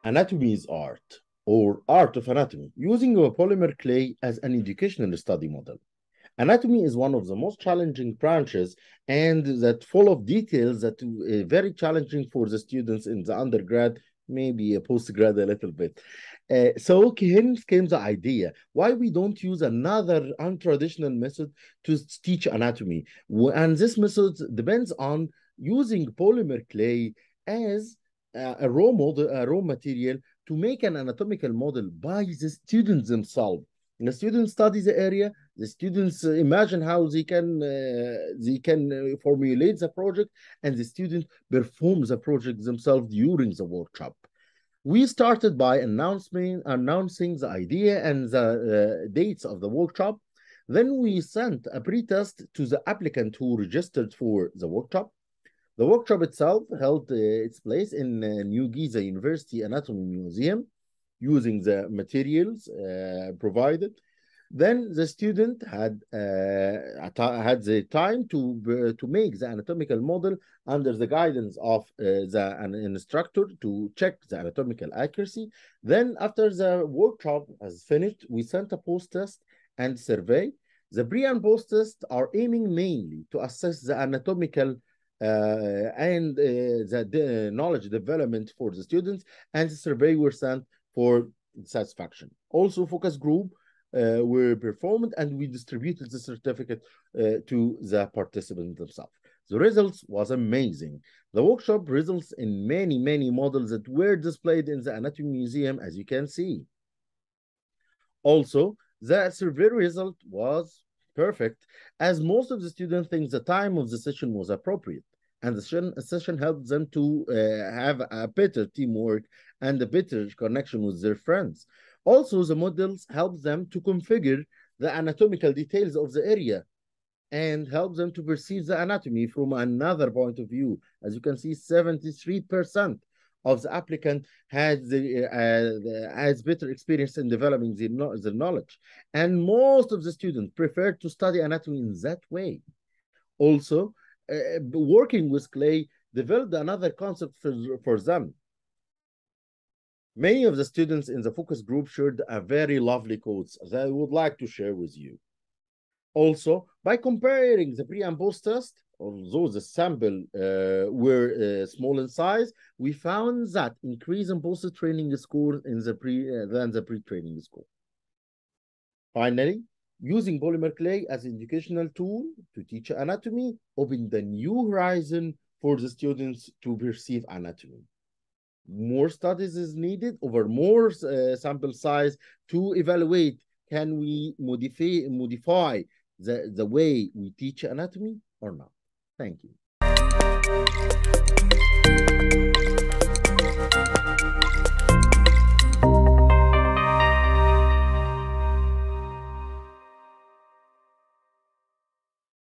Anatomy is art, or art of anatomy, using a polymer clay as an educational study model. Anatomy is one of the most challenging branches and that full of details that very challenging for the students in the undergrad, maybe a postgrad a little bit. So here came the idea why we don't use another untraditional method to teach anatomy. And this method depends on using polymer clay as a raw model, a raw material to make an anatomical model by the students themselves. The students study the area, the students imagine how they can formulate the project, and the student performs the project themselves during the workshop. We started by announcing the idea and the dates of the workshop. Then we sent a pre-test to the applicant who registered for the workshop. The workshop itself held its place in New Giza University Anatomy Museum using the materials provided. Then the student had the time to make the anatomical model under the guidance of an instructor to check the anatomical accuracy. Then, after the workshop has finished, we sent a post-test and survey. The pre and post-test are aiming mainly to assess the anatomical and the knowledge development for the students, and the survey were sent for satisfaction. Also, focus group were performed, and we distributed the certificate to the participants themselves. The results was amazing. The workshop results in many models that were displayed in the Anatomy Museum, as you can see. Also, the survey result was perfect, as most of the students think the time of the session was appropriate, and the session helped them to have a better teamwork and a better connection with their friends. Also, the models help them to configure the anatomical details of the area and help them to perceive the anatomy from another point of view. As you can see, 73% of the applicant has better experience in developing the knowledge. And most of the students prefer to study anatomy in that way. Also, working with clay developed another concept for them. Many of the students in the focus group shared a very lovely quotes that I would like to share with you. Also, by comparing the pre and post test, although the sample were small in size, we found that increase in post training score in the than the pre-training score. Finally, using polymer clay as an educational tool to teach anatomy opened the new horizon for the students to perceive anatomy. More studies is needed over more sample size to evaluate, can we modify the way we teach anatomy or not. Thank you.